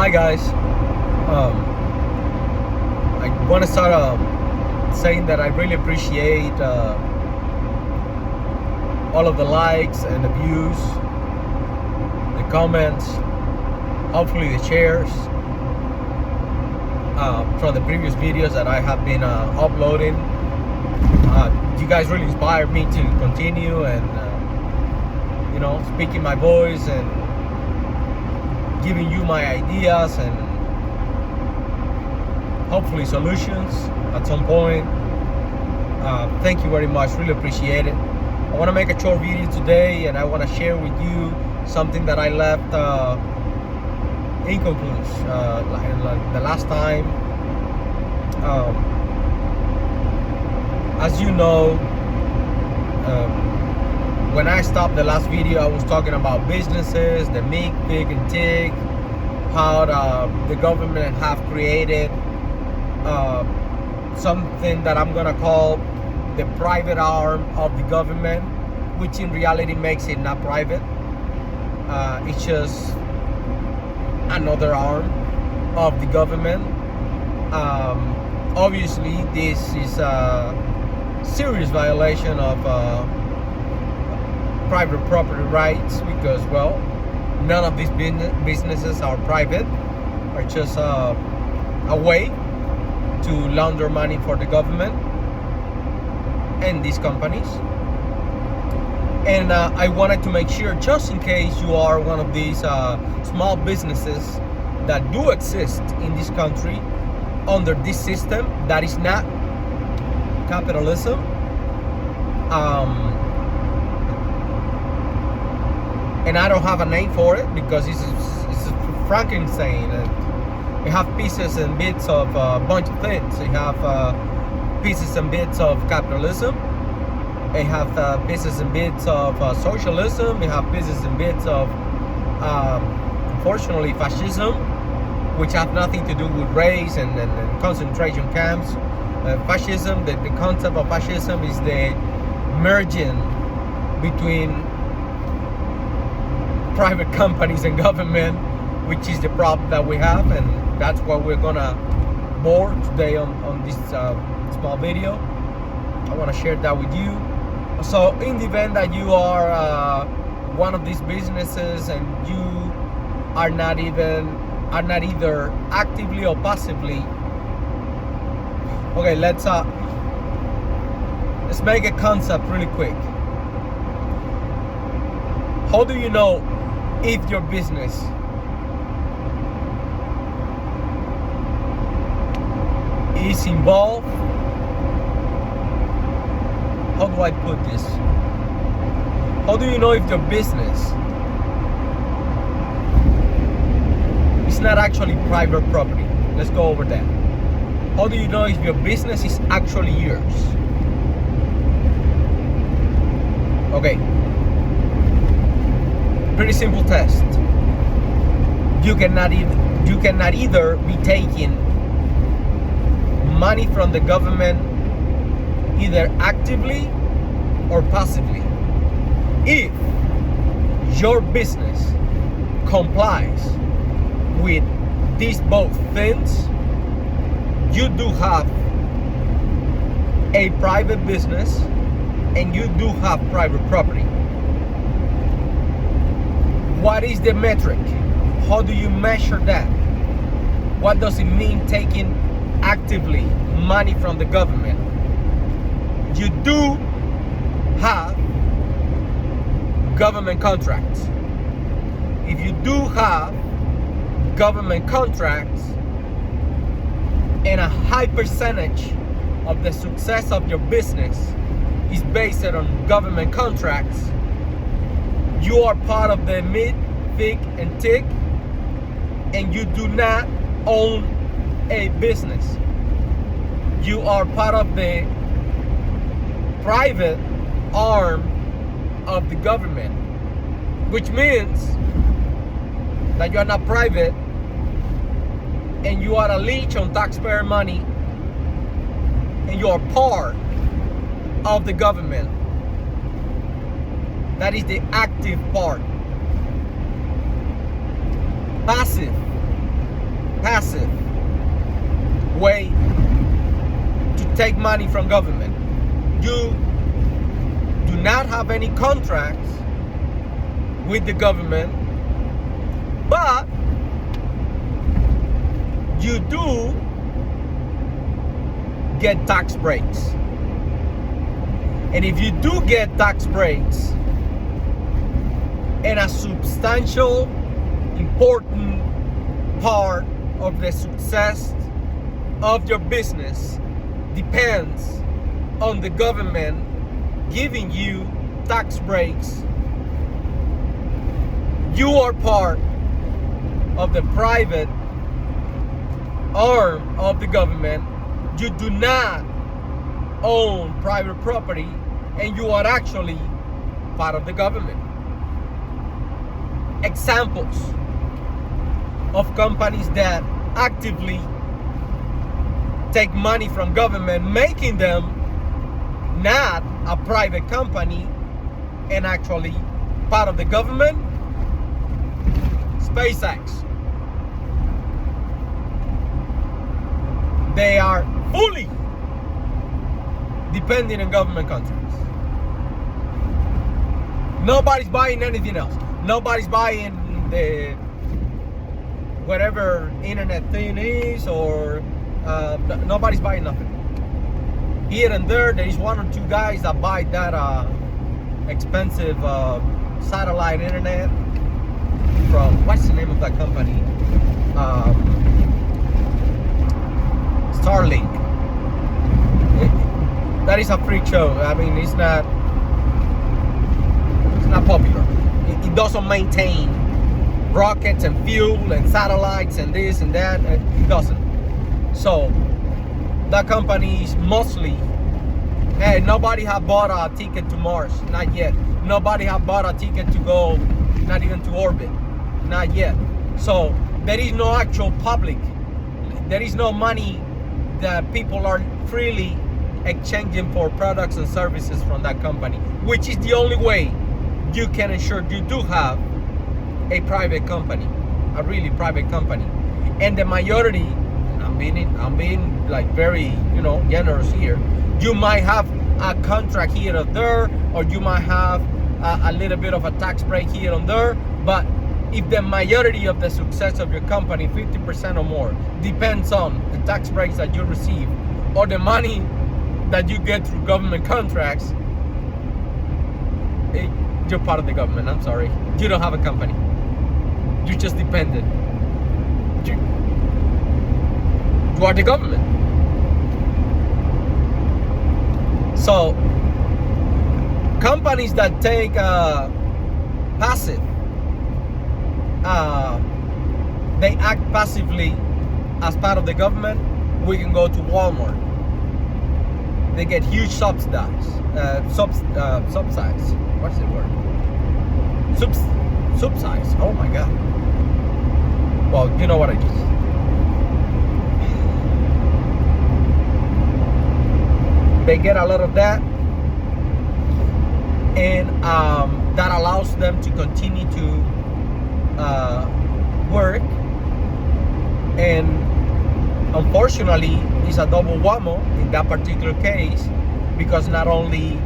Hi guys, I want to start saying that I really appreciate all of the likes and the views, the comments, hopefully the shares from the previous videos that I have been uploading. You guys really inspired me to continue and speaking my voice and giving you my ideas and hopefully solutions at some point. Thank you very much, really appreciate it. I want to make a short video today and I want to share with you something that I left inconclusive the last time. As you know, when I stopped the last video, I was talking about businesses, the MIG FIG and TIG, how the government have created something that I'm gonna call the private arm of the government, which in reality makes it not private. It's just another arm of the government. Obviously, this is a serious violation of private property rights because, well, none of these businesses are private, are just a way to launder money for the government and these companies. And I wanted to make sure, just in case you are one of these small businesses that do exist in this country under this system that is not capitalism, and I don't have a name for it because it's Frankenstein. You have pieces and bits of a bunch of things. You have pieces and bits of capitalism. You have pieces and bits of socialism. You have pieces and bits of, unfortunately, fascism, which have nothing to do with race and concentration camps. Fascism, the concept of fascism is the merging between private companies and government, which is the problem that we have, and that's what we're gonna bore today on this small video. I want to share that with you. So in the event that you are one of these businesses and you are not either actively or passively, okay, let's make a concept really quick. How do you know if your business is involved? How do I put this? How do you know if your business is not actually private property? Let's go over that. How do you know if your business is actually yours? Okay. Pretty simple test. You cannot either be taking money from the government either actively or passively. If your business complies with these both things, you do have a private business and you do have private property. What is the metric? How do you measure that? What does it mean taking actively money from the government? You do have government contracts. If you do have government contracts and a high percentage of the success of your business is based on government contracts, you are part of the MIG, FIG, and TIG, and you do not own a business. You are part of the private arm of the government, which means that you are not private and you are a leech on taxpayer money and you are part of the government. That is the active part. Passive passive way to take money from government. You do not have any contracts with the government, but you do get tax breaks. And if you do get tax breaks, and a substantial, important part of the success of your business depends on the government giving you tax breaks, you are part of the private arm of the government. You do not own private property, and you are actually part of the government. Examples of companies that actively take money from government, making them not a private company and actually part of the government. SpaceX. They are fully depending on government contracts. Nobody's buying anything else. Nobody's buying the whatever internet thing is, or nobody's buying nothing. Here and there is one or two guys that buy that expensive satellite internet from, what's the name of that company? Starlink. That is a freak show. I mean, it's not popular. It doesn't maintain rockets and fuel and satellites and this and that. It doesn't. So that company is mostly, hey, nobody have bought a ticket to Mars, not yet. Nobody have bought a ticket to go, not even to orbit, not yet. So there is no actual public. There is no money that people are freely exchanging for products and services from that company, which is the only way you can ensure you do have a private company, a really private company. And the majority, I'm being like very, generous here. You might have a contract here or there, or you might have a little bit of a tax break here and there. But if the majority of the success of your company, 50% or more, depends on the tax breaks that you receive or the money that you get through government contracts, you're part of the government. I'm sorry. You don't have a company. You're just dependent. You are the government. So, companies that take passive, they act passively as part of the government. We can go to Walmart. They get huge subsidies. Subsidies. What's the word? Subsidies. Oh my God. Well, you know what I just. They get a lot of that, and that allows them to continue to work. And unfortunately, it's a double whammy in that particular case, because not only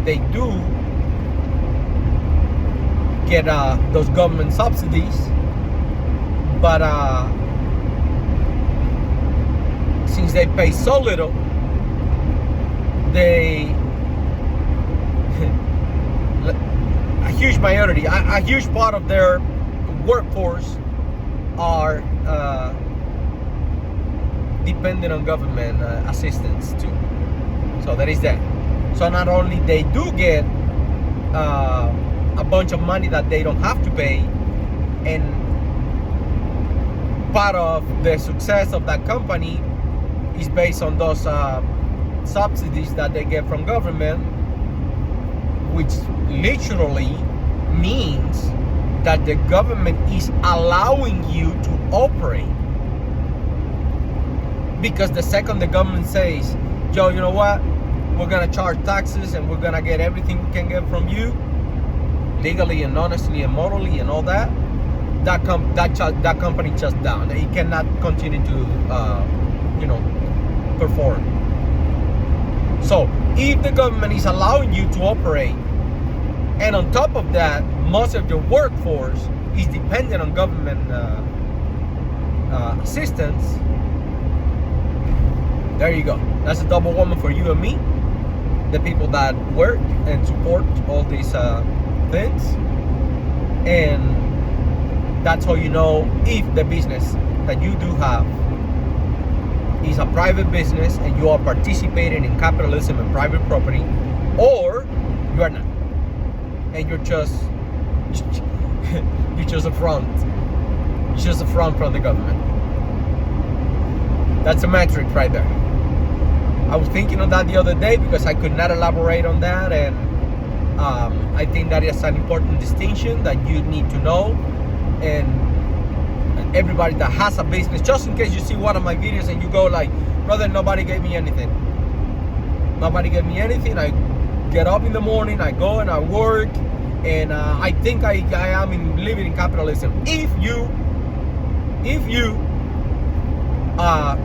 they do get those government subsidies, but since they pay so little, they a huge majority, a huge part of their workforce are dependent on government assistance too. So that is that. So not only they do get a bunch of money that they don't have to pay, and part of the success of that company is based on those subsidies that they get from government, which literally means that the government is allowing you to operate. Because the second the government says, Joe, you know what, we're gonna charge taxes and we're gonna get everything we can get from you, legally and honestly and morally and all that, that company shuts down. It cannot continue to perform. So if the government is allowing you to operate, and on top of that, most of your workforce is dependent on government assistance, there you go. That's a double whammy for you and me, the people that work and support all these things. And that's how you know if the business that you do have is a private business and you are participating in capitalism and private property, or you are not, and you're just a front. You're just a front from the government. That's a metric right there. I was thinking on that the other day because I could not elaborate on that, and I think that is an important distinction that you need to know. And everybody that has a business, just in case you see one of my videos and you go like, brother, nobody gave me anything. Nobody gave me anything. I get up in the morning, I go and I work, and I think I am living in capitalism. If you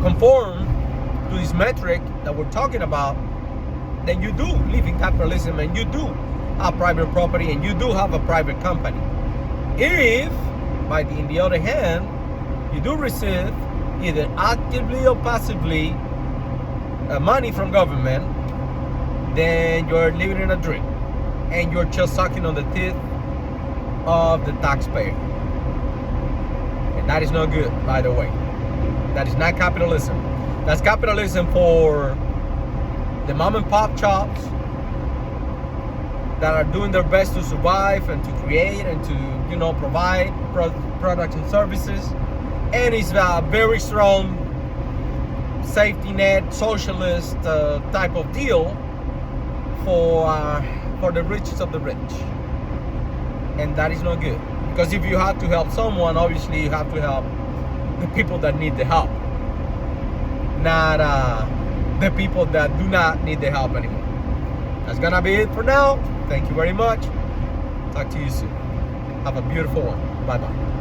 conform to this metric that we're talking about, then you do live in capitalism and you do have private property and you do have a private company. If, in the other hand, you do receive either actively or passively money from government, then you're living in a dream and you're just sucking on the teeth of the taxpayer. And that is not good, by the way. That is not capitalism. That's capitalism for the mom and pop shops that are doing their best to survive and to create and to provide products and services. And it's a very strong safety net, socialist type of deal for the richest of the rich. And that is not good. Because if you have to help someone, obviously you have to help the people that need the help, not the people that do not need the help anymore. That's gonna be it for now. Thank you very much. Talk to you soon. Have a beautiful one. Bye-bye.